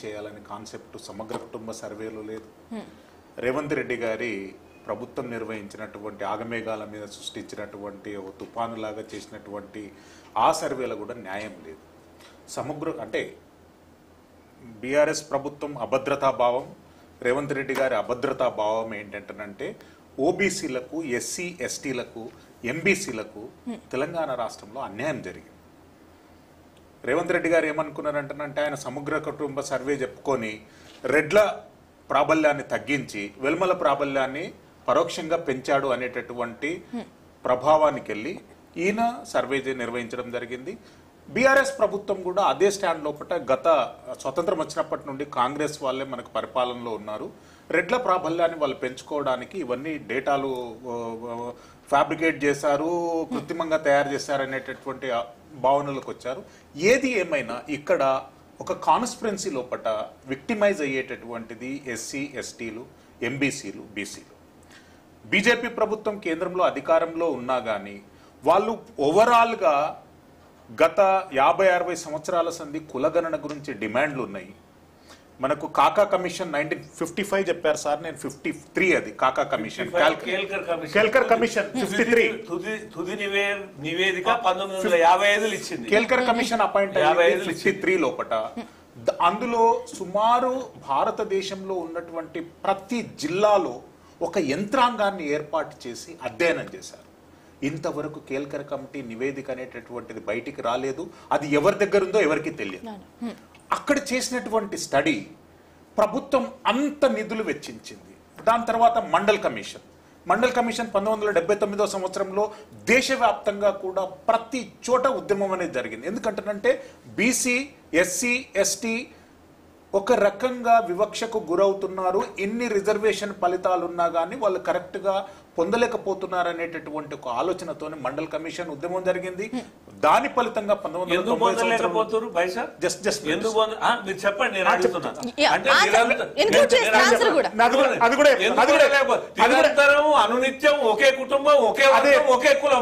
చేయాలని కాన్సెప్ట్ సమగ్ర కుటుంబ సర్వేలో లేదు. రేవంత్ రెడ్డి గారి ప్రభుత్వం నిర్వహించినటువంటి ఆగమేఘాల మీద సృష్టించినటువంటి ఒక తుఫానులాగా చేసినటువంటి ఆ సర్వేలో కూడా న్యాయం లేదు. అంటే బీఆర్ఎస్ ప్రభుత్వం అభద్రతా భావం, రేవంత్ రెడ్డి గారి అభద్రతా భావం ఏంటంటే ఓబీసీలకు, ఎస్సీ ఎస్టీలకు, ఎంబీసీలకు తెలంగాణ రాష్ట్రంలో అన్యాయం జరిగింది. రేవంత్ రెడ్డి గారు ఏమనుకున్నారంటే ఆయన సమగ్ర కుటుంబ సర్వే చెప్పుకొని రెడ్ల ప్రాబల్యాన్ని తగ్గించి వెల్మల ప్రాబల్యాన్ని పరోక్షంగా పెంచాడు అనేటటువంటి ప్రభావానికి వెళ్ళి ఈయన సర్వే నిర్వహించడం జరిగింది. బీఆర్ఎస్ ప్రభుత్వం కూడా అదే స్టాండ్ లోపల గత స్వతంత్రం వచ్చినప్పటి నుండి కాంగ్రెస్ వాళ్ళే మనకు పరిపాలనలో ఉన్నారు, రెడ్ల ప్రాబల్యాన్ని వాళ్ళు పెంచుకోవడానికి ఇవన్నీ డేటాలు ఫ్యాబ్రికేట్ చేశారు, కృత్రిమంగా తయారు చేశారు అనేటటువంటి భావనలకు వచ్చారు. ఏది ఏమైనా ఇక్కడ ఒక కాన్స్పిరెన్సీ లోపల విక్టిమైజ్ అయ్యేటటువంటిది ఎస్సీ ఎస్టీలు, ఎంబీసీలు, బీసీలు. బీజేపీ ప్రభుత్వం కేంద్రంలో అధికారంలో ఉన్నా కానీ వాళ్ళు ఓవరాల్గా గత 50-60 సంవత్సరాల సంధి కులగణన గురించి డిమాండ్లు ఉన్నాయి. మనకు కాకా కమిషన్ 1955 చెప్పారు సార్, నేను 53 అది కాకా కమిషన్, కేల్కర్ కమిషన్ 53 తుది నివేదిక 1955 ఇచ్చింది. కేల్కర్ కమిషన్ అపాయింట్ 53 లోపట. అందులో సుమారు భారతదేశంలో ఉన్నటువంటి ప్రతి జిల్లాలో ఒక యంత్రాంగాన్ని ఏర్పాటు చేసి అధ్యయనం చేశారు. ఇంతవరకు కేల్కర్ కమిటీ నివేదిక అనేటటువంటిది బయటికి రాలేదు. అది ఎవరి దగ్గర ఉందో ఎవరికి తెలియదు. అక్కడ చేసినటువంటి స్టడీ ప్రభుత్వం అంత నిధులు వెచ్చించింది. దాని తర్వాత మండల్ కమిషన్ 1979 సంవత్సరంలో దేశవ్యాప్తంగా కూడా ప్రతి చోట ఉద్యమం అనేది జరిగింది. ఎందుకంటే బీసీ, ఎస్సీ, ఎస్టీ ఒక రకంగా వివక్షకు గురవుతున్నారు, ఎన్ని రిజర్వేషన్ ఫలితాలు ఉన్నా కానీ వాళ్ళు కరెక్ట్గా పొందలేకపోతున్నారు అనేటటువంటి ఒక ఆలోచనతోనే మండల్ కమిషన్ ఉద్యమం జరిగింది. దాని ఫలితంగా 1919 అనునిత్యం ఒకే కుటుంబం, ఒకే కులం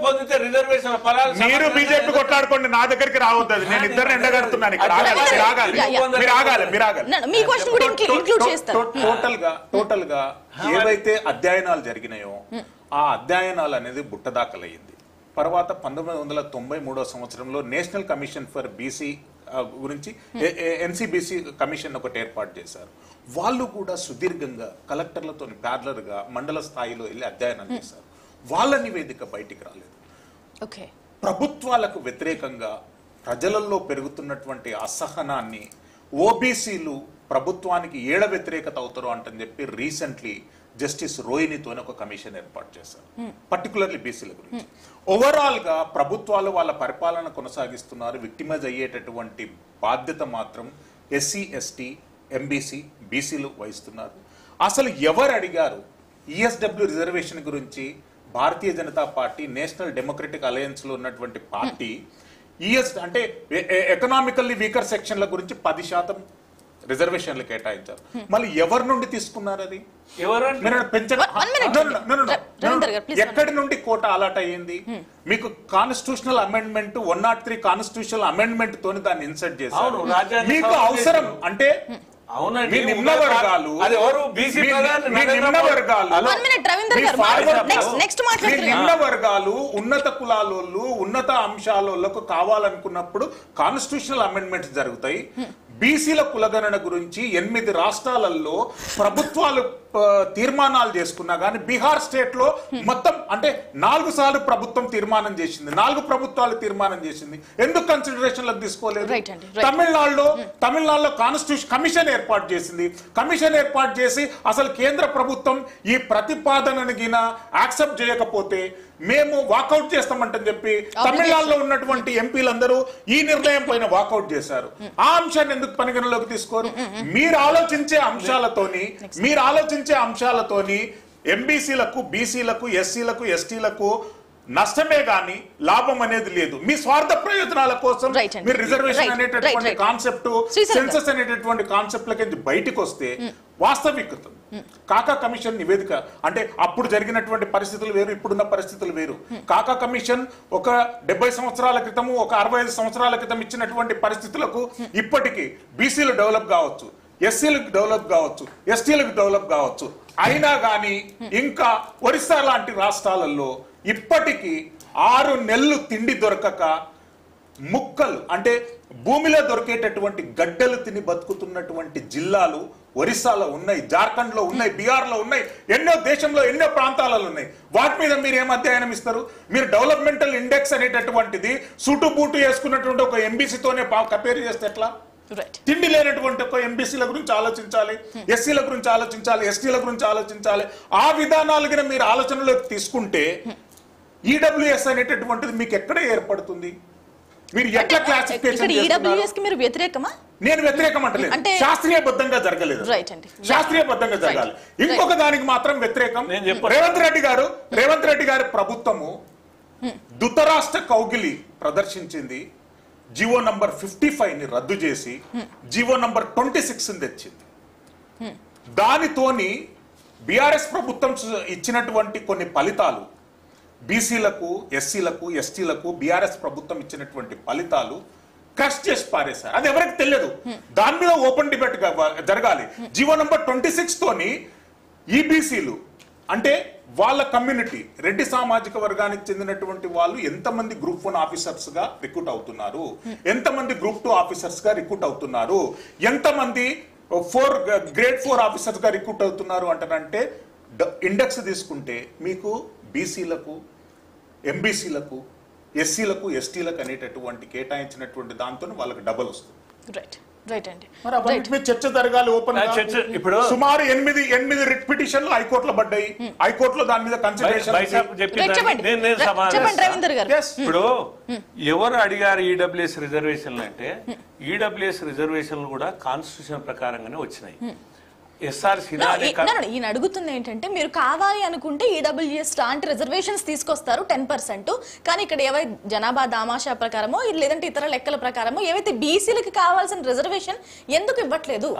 పొందితే రిజర్వేషన్ ఫలాలు మీరు బీజేపీ కొట్లాడుకోండి, నా దగ్గరికి రావద్దు. అది నేను ఇద్దరు ఎండగడుతున్నాను. టోటల్ గా ఏవైతే అధ్యయనాలు జరిగినాయో ఆ అధ్యయనాలు అనేది బుట్టదాఖలయ్యింది. తర్వాత 1993 సంవత్సరంలో నేషనల్ కమిషన్ ఫర్ బీసీ గురించి ఎన్సీబీసీ కమిషన్ ఒకటి ఏర్పాటు చేశారు. వాళ్ళు కూడా సుదీర్ఘంగా కలెక్టర్లతో ప్యారలర్గా మండల స్థాయిలో వెళ్ళి అధ్యయనం చేశారు. వాళ్ళ నివేదిక బయటికి రాలేదు. ప్రభుత్వాలకు వ్యతిరేకంగా ప్రజలలో పెరుగుతున్నటువంటి అసహనాన్ని ఓబీసీలు ప్రభుత్వానికి ఏడ వ్యతిరేకత అవుతారు అంటని చెప్పి రీసెంట్లీ జస్టిస్ రోహిణితో ఒక కమిషన్ ఏర్పాటు చేశారు, పర్టికులర్లీ బీసీల గురించి. ఓవరాల్ గా ప్రభుత్వాలు వాళ్ళ పరిపాలన కొనసాగిస్తున్నారు, విక్టిమైజ్ అయ్యేటటువంటి బాధ్యత మాత్రం ఎస్సీ, ఎస్టీ, ఎంబీసీ, బీసీలు వహిస్తున్నారు. అసలు ఎవరు అడిగారు ఈఎస్డబ్ల్యూ రిజర్వేషన్ గురించి? Bharatiya Janata party, National Democratic Alliance లో ఉన్నటువంటి పార్టీ అంటే ఎకనామికల్లీ వీకర్ సెక్షన్ల గురించి 10% రిజర్వేషన్లు కేటాయించారు. మళ్ళీ ఎవరి నుండి తీసుకున్నారు? అది ఎక్కడి నుండి కోట అలాట్ అయ్యింది? మీకు కాన్స్టిట్యూషనల్ అమెండ్మెంట్ 103 కాన్స్టిట్యూషనల్ అమెండ్మెంట్ తోని దాన్ని ఇన్సర్ట్ చేశారు. మీకు అవసరం అంటే నిమ్న వర్గాలు, ఉన్నత కులాలోళ్ళు, ఉన్నత అంశాలకు కావాలనుకున్నప్పుడు కాన్స్టిట్యూషనల్ అమెండ్మెంట్స్ జరుగుతాయి. బీసీల కులగణన గురించి 8 రాష్ట్రాలలో ప్రభుత్వాలు తీర్మానాలు చేసుకున్నా కానీ బీహార్ స్టేట్ లో మొత్తం అంటే 4 సార్లు ప్రభుత్వం తీర్మానం చేసింది, 4 ప్రభుత్వాలు తీర్మానం చేసింది. ఎందుకు కన్సిడరేషన్ లకు తీసుకోలేదు? తమిళనాడులో కాన్స్టిట్యూషన్ కమిషన్ ఏర్పాటు చేసింది. కమిషన్ ఏర్పాటు చేసి అసలు కేంద్ర ప్రభుత్వం ఈ ప్రతిపాదనను గిన యాక్సెప్ట్ చేయకపోతే మేము వాకౌట్ చేస్తామంటని చెప్పి తమిళనాడులో ఉన్నటువంటి ఎంపీలందరూ ఈ నిర్ణయం పైన వాకౌట్ చేశారు. ఆ అంశాన్ని ఎందుకు పరిగణలోకి తీసుకోరు? మీరు ఆలోచించే అంశాలతోని ఎంబీసీలకు, బీసీలకు, ఎస్సీలకు, ఎస్టీలకు నష్టమే గాని లాభం అనేది లేదు. మీ స్వార్థ ప్రయోజనాల కోసం మీరు రిజర్వేషన్ అనేటటువంటి కాన్సెప్ట్, సెన్సస్ అనేటటువంటి కాన్సెప్ట్ లకి బయటకు వస్తే వాస్తవికత. కాకా కమిషన్ నివేదిక అంటే అప్పుడు జరిగినటువంటి పరిస్థితులు వేరు, ఇప్పుడున్న పరిస్థితులు వేరు. కాకా కమిషన్ ఒక 70 సంవత్సరాల క్రితము, ఒక 65 సంవత్సరాల క్రితం ఇచ్చినటువంటి పరిస్థితులకు ఇప్పటికీ బీసీలు డెవలప్ కావచ్చు, ఎస్సీలకు డెవలప్ కావచ్చు, ఎస్టీలకు డెవలప్ కావచ్చు, అయినా కానీ ఇంకా ఒరిస్సా లాంటి రాష్ట్రాలలో ఇప్పటికీ 6 నెలలు తిండి దొరకక ముక్కలు అంటే భూమిలో దొరికేటటువంటి గడ్డలు తిని బతుకుతున్నటువంటి జిల్లాలు ఒరిస్సాలో ఉన్నాయి, జార్ఖండ్ లో ఉన్నాయి, బీహార్ లో ఉన్నాయి, ఎన్నో దేశంలో ఎన్నో ప్రాంతాలలో ఉన్నాయి. వాటి మీద మీరు ఏం అధ్యయనం ఇస్తారు? మీరు డెవలప్మెంటల్ ఇండెక్స్ అనేటటువంటిది సూటు బూటు వేసుకున్నటువంటి ఒక ఎంబీసీతోనే కంపేర్ చేస్తే ఎట్లా? తిండి లేనటువంటి ఒక ఎంబీసీల గురించి ఆలోచించాలి, ఎస్సీల గురించి ఆలోచించాలి, ఎస్టీల గురించి ఆలోచించాలి. ఆ విధానాలుగా మీరు ఆలోచనలోకి తీసుకుంటే ఈడబ్ల్యూఎస్ అనేటటువంటిది మీకు ఎక్కడ ఏర్పడుతుంది? మీరు ఎట్లా క్లాసిఫికేషన్ వ్యతిరేకమా? నేను వ్యతిరేకం అంటలేదు, శాస్త్రీయబద్ధంగా జరగలేదు, శాస్త్రీయబద్ధంగా జరగాలి. ఇంకొక దానికి మాత్రం వ్యతిరేకం. రేవంత్ రెడ్డి గారి ప్రభుత్వము ధృతరాష్ట్ర కౌగిలి ప్రదర్శించింది. జీవో నంబర్ 55 ని రద్దు చేసి జీవో నంబర్ 26 ని తెచ్చింది. దానితోని బీఆర్ఎస్ ప్రభుత్వం ఇచ్చినటువంటి కొన్ని ఫలితాలు, బీసీలకు, ఎస్సీలకు, ఎస్టీలకు బీఆర్ఎస్ ప్రభుత్వం ఇచ్చినటువంటి ఫలితాలు క్రష్ చేసి పారేశారు. అది ఎవరికి తెలియదు. దాని మీద ఓపెన్ డిబేట్ జరగాలి. జీవో నంబర్ 26 తోని ఈబీసీలు అంటే వాళ్ళ కమ్యూనిటీ, రెడ్డి సామాజిక వర్గానికి చెందినటువంటి వాళ్ళు ఎంతమంది గ్రూప్ 1 ఆఫీసర్స్ గా రిక్రూట్ అవుతున్నారు, ఎంతమంది గ్రూప్ 2 ఆఫీసర్స్ గా రిక్రూట్ అవుతున్నారు, ఎంతమంది గ్రేడ్ 4 ఆఫీసర్స్ గా రిక్రూట్ అవుతున్నారు అంటారంటే ఇండెక్స్ తీసుకుంటే మీకు బీసీలకు, ఎంబీసీలకు, ఎస్సీలకు, ఎస్టీలకు అనేటటువంటి కేటాయించినటువంటి దాంతో వాళ్ళకి డబల్ వస్తుంది. చర్చ జరగాలి ఓపెన్. ఇప్పుడు సుమారు 8 రిట్ పిటిషన్లు హైకోర్టులో పడ్డాయి. హైకోర్టులో దాని మీద కన్సిడరేషన్. ఇప్పుడు ఎవరు అడిగారు ఈడబ్ల్యూఎస్ రిజర్వేషన్లు అంటే, ఈడబ్ల్యూఎస్ రిజర్వేషన్లు కూడా కాన్స్టిట్యూషన్ ప్రకారంగానే వచ్చినాయి. ఈయన అడుగుతుంది ఏంటంటే, మీరు కావాలి అనుకుంటే ఈడబ్ల్యూఎస్ లాంటి రిజర్వేషన్స్ తీసుకొస్తారు 10%, కానీ ఇక్కడ ఏవైతే జనాభా దామాషా ప్రకారమో లేదంటే ఇతర లెక్కల ప్రకారమో ఏవైతే బీసీలకు కావాల్సిన రిజర్వేషన్ ఎందుకు ఇవ్వట్లేదు?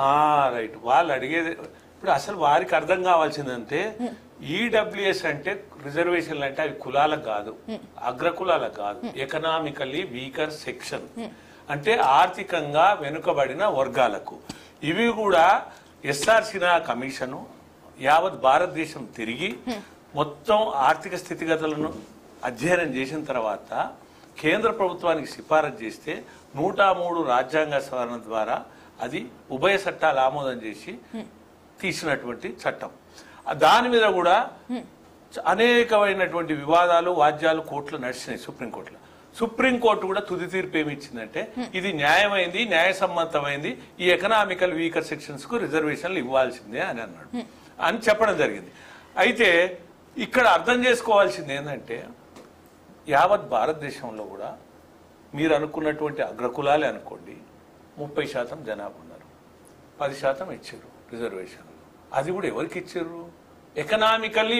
రైట్, వాళ్ళు అడిగేది ఇప్పుడు అసలు వారికి అర్థం కావాల్సిందంటే, ఈడబ్ల్యూఎస్ అంటే రిజర్వేషన్లు అంటే అవి కులాలకు కాదు, అగ్రకులాలకు కాదు, ఎకనామికల్లీ వీకర్ సెక్షన్ అంటే ఆర్థికంగా వెనుకబడిన వర్గాలకు. ఇవి కూడా ఎస్ఆర్ సిన్హా కమిషను యావత్ భారతదేశం తిరిగి మొత్తం ఆర్థిక స్థితిగతులను అధ్యయనం చేసిన తర్వాత కేంద్ర ప్రభుత్వానికి సిఫారసు చేస్తే 103 రాజ్యాంగ సవరణ ద్వారా అది ఉభయ చట్టాలు ఆమోదం చేసి తీసినటువంటి చట్టం. దాని మీద కూడా అనేకమైనటువంటి వివాదాలు, వాద్యాలు కోర్టులు నడిచినాయి. సుప్రీంకోర్టు కూడా తుది తీర్పు ఏమి ఇచ్చిందంటే, ఇది న్యాయమైంది, న్యాయసమ్మతమైంది, ఈ ఎకనామికల్ వీకర్ సెక్షన్స్ కు రిజర్వేషన్లు ఇవ్వాల్సిందే అని అన్నాడు, అని చెప్పడం జరిగింది. అయితే ఇక్కడ అర్థం చేసుకోవాల్సింది ఏంటంటే, యావత్ భారతదేశంలో కూడా మీరు అనుకున్నటువంటి అగ్రకులాలే అనుకోండి 30% జనాభా ఉన్నారు, 10% ఇచ్చారు రిజర్వేషన్లు. అది కూడా ఎవరికి ఇచ్చారు? ఎకనామికల్లీ